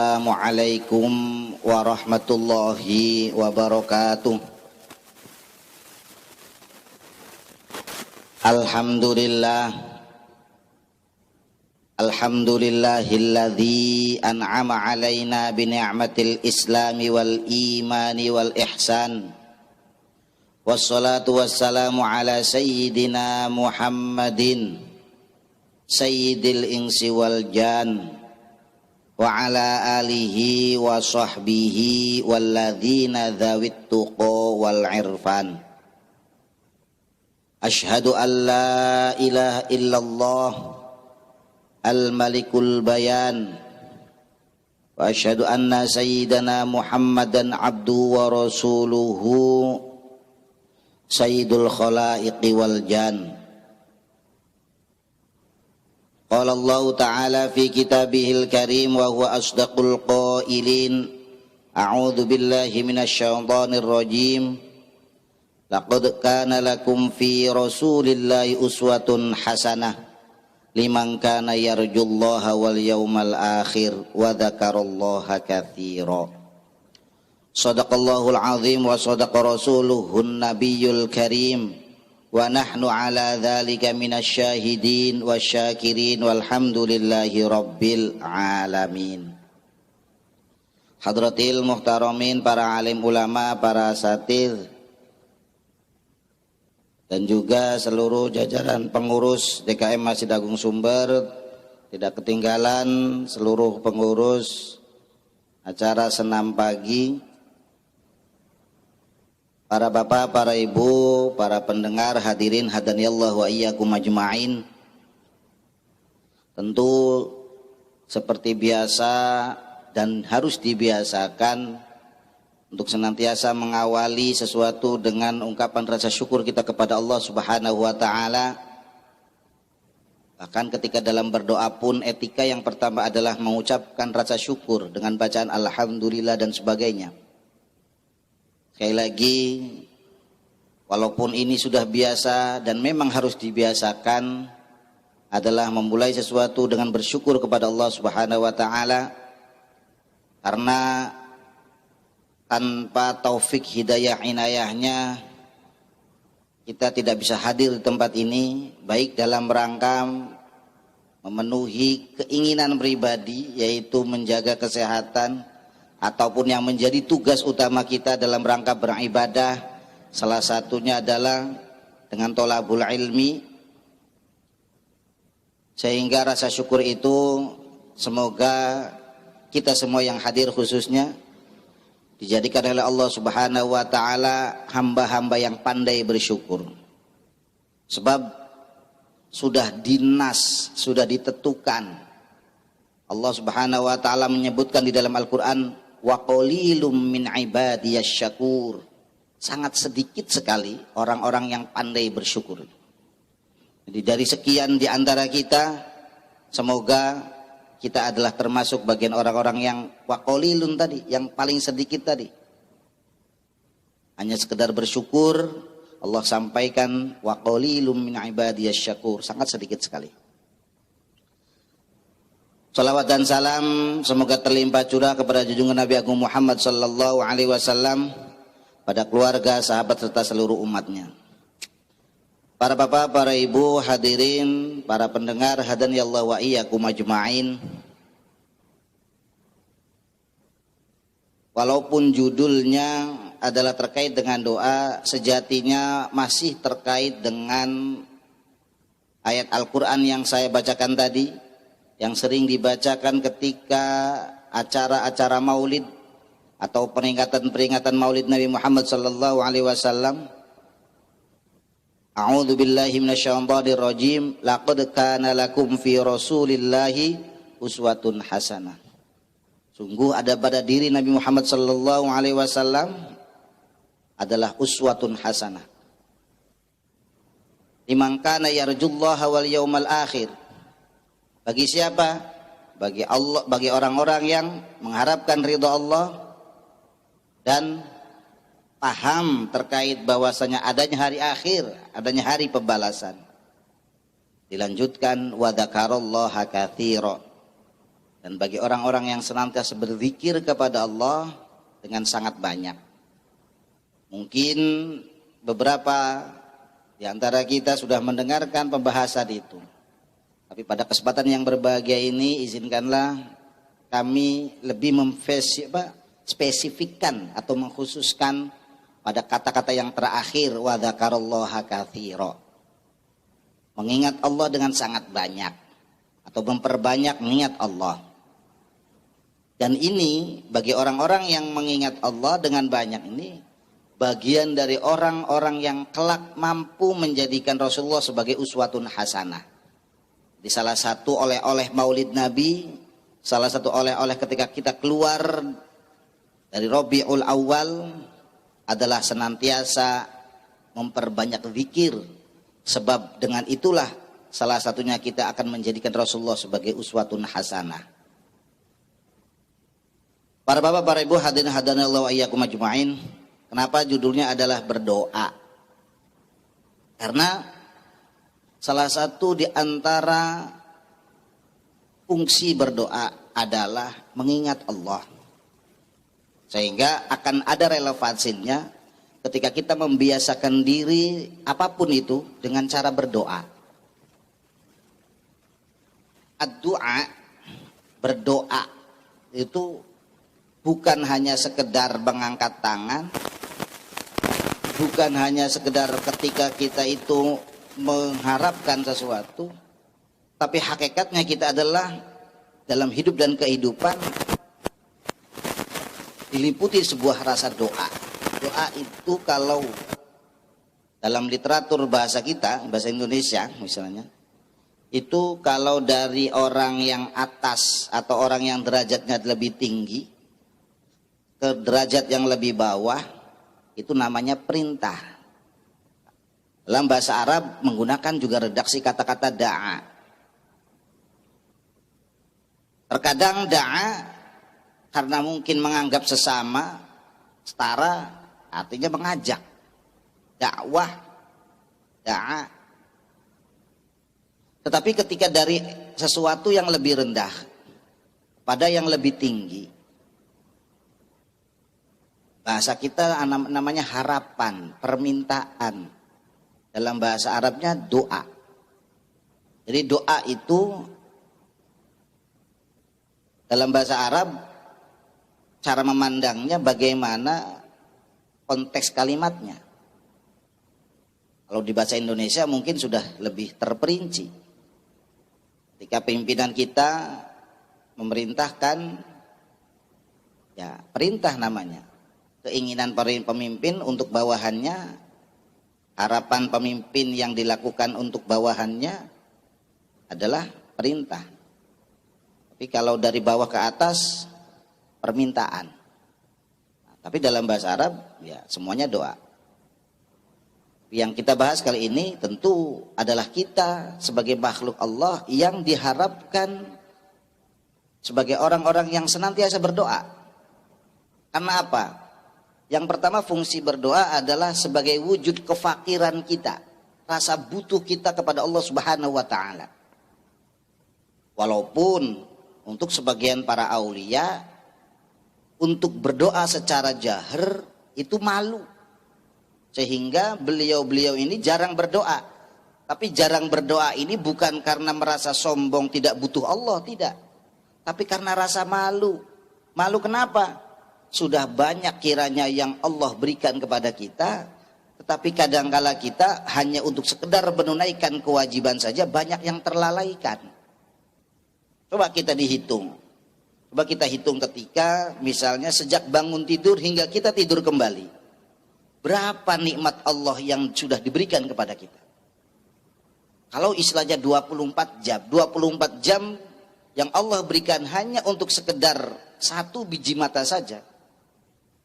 Assalamualaikum warahmatullahi wabarakatuh. Alhamdulillahilladzi an'ama alaina bi ni'matil islami wal imani wal ihsan. Wassalatu wassalamu ala sayyidina Muhammadin sayyidil insi wal jan wa ala alihi wa sahbihi walladzina dzawit tuqa wal irfan. Asyhadu an la ilaha illallah al-malikul bayan wa asyhadu anna sayyidana Muhammadan abdu wa rasuluhu sayyidul khalaiqi wal jan. Qala Allah Ta'ala fi kitabihil karim wa huwa asdaqul qailin. A'udzu billahi minasy syaithanir rajim. Laqad kana lakum fi Rasulillahi uswatun hasanah liman kana yarjullaha wal yawmal akhir wa dzakarallaha katsira. Shadaqallahul azim wa shadaqa rasuluhun nabiyyul karim. Wa nahnu ala dzalika minasyahidin wasyakirin walhamdulillahi rabbil alamin. Hadratil muhtaramin, para alim ulama, para asatidz, dan juga seluruh jajaran pengurus DKM Masjid Agung Sumber, tidak ketinggalan seluruh pengurus acara senam pagi, para bapak, para ibu, para pendengar, hadirin hadaniyallahu wa iyyakum ajma'in. Tentu seperti biasa dan harus dibiasakan untuk senantiasa mengawali sesuatu dengan ungkapan rasa syukur kita kepada Allah Subhanahu wa taala. Bahkan ketika dalam berdoa pun etika yang pertama adalah mengucapkan rasa syukur dengan bacaan alhamdulillah dan sebagainya. Sekali lagi, walaupun ini sudah biasa dan memang harus dibiasakan, adalah memulai sesuatu dengan bersyukur kepada Allah Subhanahu wa taala, karena tanpa taufik hidayah inayahnya kita tidak bisa hadir di tempat ini, baik dalam rangka memenuhi keinginan pribadi yaitu menjaga kesehatan, ataupun yang menjadi tugas utama kita dalam rangka beribadah, salah satunya adalah dengan thalabul ilmi. Sehingga rasa syukur itu semoga kita semua yang hadir khususnya dijadikan oleh Allah Subhanahu wa taala hamba-hamba yang pandai bersyukur. Sebab sudah dinas, sudah ditentukan. Allah Subhanahu wa taala menyebutkan di dalam Al-Qur'an, wa qalilum min ibadiyasy syakur. Sangat sedikit sekali orang-orang yang pandai bersyukur. Jadi dari sekian di antara kita, semoga kita adalah termasuk bagian orang-orang yang wa qalilun tadi, yang paling sedikit tadi. Hanya sekedar bersyukur, Allah sampaikan wa qalilum min ibadiyasy syakur, sangat sedikit sekali. Salawat dan salam semoga terlimpah curah kepada junjungan Nabi Agung Muhammad sallallahu alaihi wasallam, pada keluarga, sahabat serta seluruh umatnya. Para bapak, para ibu, hadirin, para pendengar hadaniyallahu wa iyyakum ajma'in. Walaupun judulnya adalah terkait dengan doa, sejatinya masih terkait dengan ayat Al-Qur'an yang saya bacakan tadi, yang sering dibacakan ketika acara-acara maulid atau peringatan-peringatan maulid Nabi Muhammad sallallahu alaihi wasallam. A'udzu billahi minasyaitonir rajim. Laqad kana lakum fi Rasulillahi uswatun hasanah. Sungguh ada pada diri Nabi Muhammad sallallahu alaihi wasallam adalah uswatun hasanah. Liman kana yarjullaha wal yawmal akhir. Bagi siapa? Bagi Allah, bagi orang-orang yang mengharapkan ridha Allah dan paham terkait bahwasanya adanya hari akhir, adanya hari pembalasan. Dilanjutkan wa dzakarallaha katsira. Dan bagi orang-orang yang senantiasa berzikir kepada Allah dengan sangat banyak. Mungkin beberapa di antara kita sudah mendengarkan pembahasan itu. Tapi pada kesempatan yang berbahagia ini, izinkanlah kami lebih spesifikkan atau mengkhususkan pada kata-kata yang terakhir, wa dzakarallaha katsira. Mengingat Allah dengan sangat banyak atau memperbanyak mengingat Allah. Dan ini bagi orang-orang yang mengingat Allah dengan banyak ini bagian dari orang-orang yang kelak mampu menjadikan Rasulullah sebagai uswatun hasanah. Di salah satu oleh-oleh Maulid Nabi, salah satu oleh-oleh ketika kita keluar dari Rabiul Awal adalah senantiasa memperbanyak zikir, sebab dengan itulah salah satunya kita akan menjadikan Rasulullah sebagai uswatun hasanah. Para bapak, para ibu, hadirin hadanallahu wa iyyakum ajma'in. Kenapa judulnya adalah berdoa? Karena salah satu di antara fungsi berdoa adalah mengingat Allah. Sehingga akan ada relevansinya ketika kita membiasakan diri apapun itu dengan cara berdoa. Ad-du'a, berdoa itu bukan hanya sekedar mengangkat tangan, bukan hanya sekedar ketika kita itu mengharapkan sesuatu, tapi hakikatnya kita adalah dalam hidup dan kehidupan diliputi sebuah rasa doa. Doa itu kalau dalam literatur bahasa kita, bahasa Indonesia misalnya, itu kalau dari orang yang atas atau orang yang derajatnya lebih tinggi ke derajat yang lebih bawah, itu namanya perintah. Dalam bahasa Arab menggunakan juga redaksi kata-kata da'a. Terkadang da'a karena mungkin menganggap sesama setara, artinya mengajak. Dakwah, da'a. Tetapi ketika dari sesuatu yang lebih rendah pada yang lebih tinggi, bahasa kita namanya harapan, permintaan. Dalam bahasa Arabnya doa. Jadi doa itu dalam bahasa Arab cara memandangnya bagaimana konteks kalimatnya. Kalau di bahasa Indonesia mungkin sudah lebih terperinci. Ketika pimpinan kita memerintahkan, ya perintah namanya. Keinginan pemimpin untuk bawahannya, harapan pemimpin yang dilakukan untuk bawahannya adalah perintah. Tapi kalau dari bawah ke atas, permintaan. Nah, tapi dalam bahasa Arab ya semuanya doa. Yang kita bahas kali ini tentu adalah kita sebagai makhluk Allah yang diharapkan sebagai orang-orang yang senantiasa berdoa. Karena apa? Yang pertama, fungsi berdoa adalah sebagai wujud kefakiran kita, rasa butuh kita kepada Allah Subhanahu wa taala. Walaupun untuk sebagian para aulia untuk berdoa secara jahar itu malu. Sehingga beliau-beliau ini jarang berdoa. Tapi jarang berdoa ini bukan karena merasa sombong tidak butuh Allah, tidak. Tapi karena rasa malu. Malu kenapa? Sudah banyak kiranya yang Allah berikan kepada kita, tetapi kadangkala kita hanya untuk sekedar menunaikan kewajiban saja banyak yang terlalaikan. Coba kita dihitung. Coba kita hitung ketika misalnya sejak bangun tidur hingga kita tidur kembali. Berapa nikmat Allah yang sudah diberikan kepada kita? Kalau istilahnya 24 jam, 24 jam yang Allah berikan hanya untuk sekedar satu biji mata saja.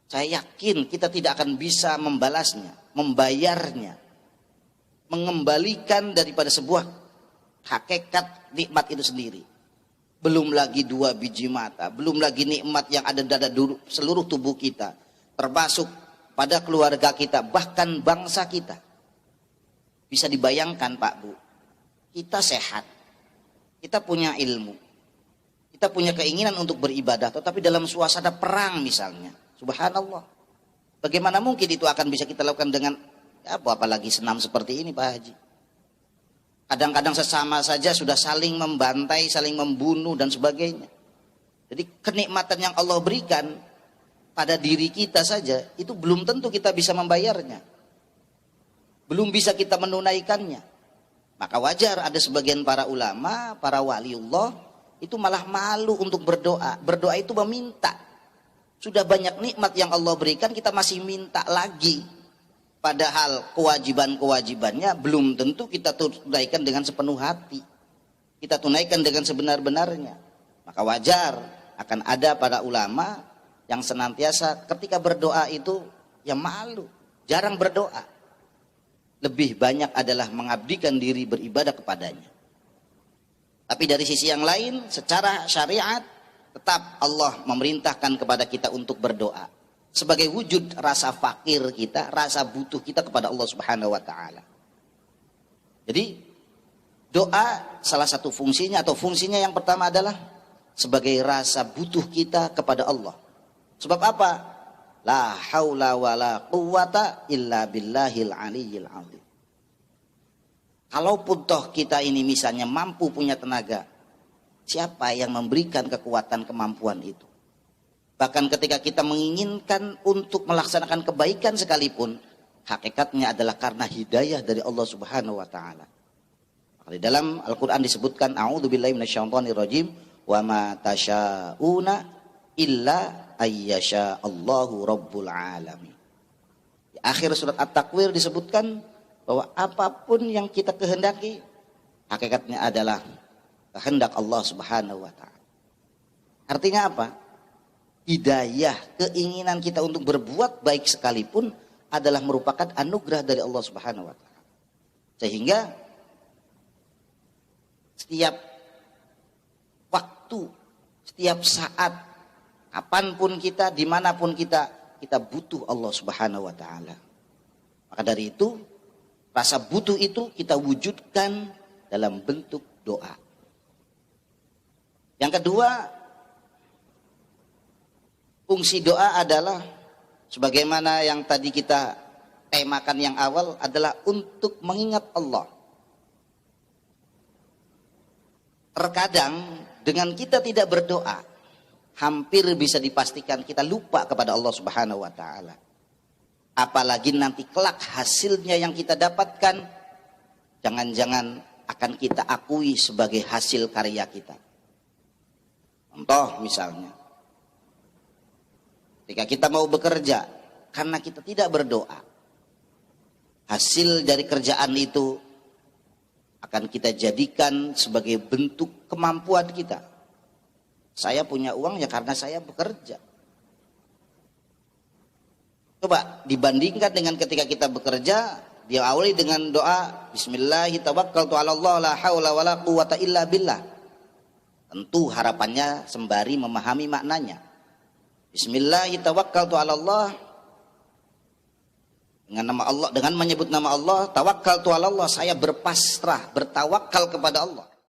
Saya yakin kita tidak akan bisa membalasnya, membayarnya, mengembalikan daripada sebuah hakikat nikmat itu sendiri. Belum lagi 2 biji mata, belum lagi nikmat yang ada pada seluruh tubuh kita, termasuk pada keluarga kita, bahkan bangsa kita. Bisa dibayangkan Pak Bu, kita sehat, kita punya ilmu, Kita punya keinginan untuk beribadah, tetapi dalam suasana perang misalnya. Subhanallah. Bagaimana mungkin itu akan bisa kita lakukan dengan apalagi senam seperti ini, Pak Haji. Kadang-kadang sesama saja sudah saling membantai, saling membunuh dan sebagainya. Jadi kenikmatan yang Allah berikan pada diri kita saja, itu belum tentu kita bisa membayarnya. Belum bisa kita menunaikannya. Maka wajar ada sebagian para ulama, para waliullah, itu malah malu untuk berdoa. Berdoa itu meminta. Sudah banyak nikmat yang Allah berikan, kita masih minta lagi. Padahal kewajiban-kewajibannya belum tentu kita tunaikan dengan sepenuh hati. Kita tunaikan dengan sebenar-benarnya. Maka wajar akan ada para ulama yang senantiasa ketika berdoa itu ya malu, jarang berdoa. Lebih banyak adalah mengabdikan diri beribadah kepadanya. Tapi dari sisi yang lain, secara syariat tetap Allah memerintahkan kepada kita untuk berdoa. Sebagai wujud rasa fakir kita, rasa butuh kita kepada Allah Subhanahu wa taala. Jadi doa salah satu fungsinya atau fungsinya yang pertama adalah sebagai rasa butuh kita kepada Allah. Sebab apa? La haula wala quwata illa billahil aliyyil azim. Kalaupun toh kita ini misalnya mampu punya tenaga, siapa yang memberikan kekuatan kemampuan itu? Bahkan ketika kita menginginkan untuk melaksanakan kebaikan sekalipun, hakikatnya adalah karena hidayah dari Allah Subhanahu wa taala. Di dalam Al-Qur'an disebutkan a'udzubillahi minasyaitonirrajim wa ma tasya'una illa ayyasha Allahu rabbul alamin. Di akhir surat At-Takwir disebutkan bahwa apapun yang kita kehendaki hakikatnya adalah kehendak Allah Subhanahu wa taala. Artinya apa? Hidayah, keinginan kita untuk berbuat baik sekalipun adalah merupakan anugerah dari Allah Subhanahu wa taala. Sehingga setiap waktu, setiap saat, kapanpun kita, dimanapun kita butuh Allah Subhanahu wa taala. Maka dari itu, rasa butuh itu kita wujudkan dalam bentuk doa. Yang kedua, fungsi doa adalah sebagaimana yang tadi kita temakan yang awal adalah untuk mengingat Allah. Terkadang dengan kita tidak berdoa, hampir bisa dipastikan kita lupa kepada Allah Subhanahu wa taala. Apalagi nanti kelak hasilnya yang kita dapatkan jangan-jangan akan kita akui sebagai hasil karya kita. Contoh misalnya, ketika kita mau bekerja, karena kita tidak berdoa, hasil dari kerjaan itu akan kita jadikan sebagai bentuk kemampuan kita. Saya punya uang ya karena saya bekerja. Coba dibandingkan dengan ketika kita bekerja, diawali dengan doa Bismillahirrahmanirrahim, la haula wala quwata illa billah. Tentu harapannya sembari memahami maknanya. Bismillahirrahmanirrahim. Dengan nama Allah, dengan menyebut nama Allah, tawakkaltu 'alallah, saya berpasrah, bertawakal kepada Allah.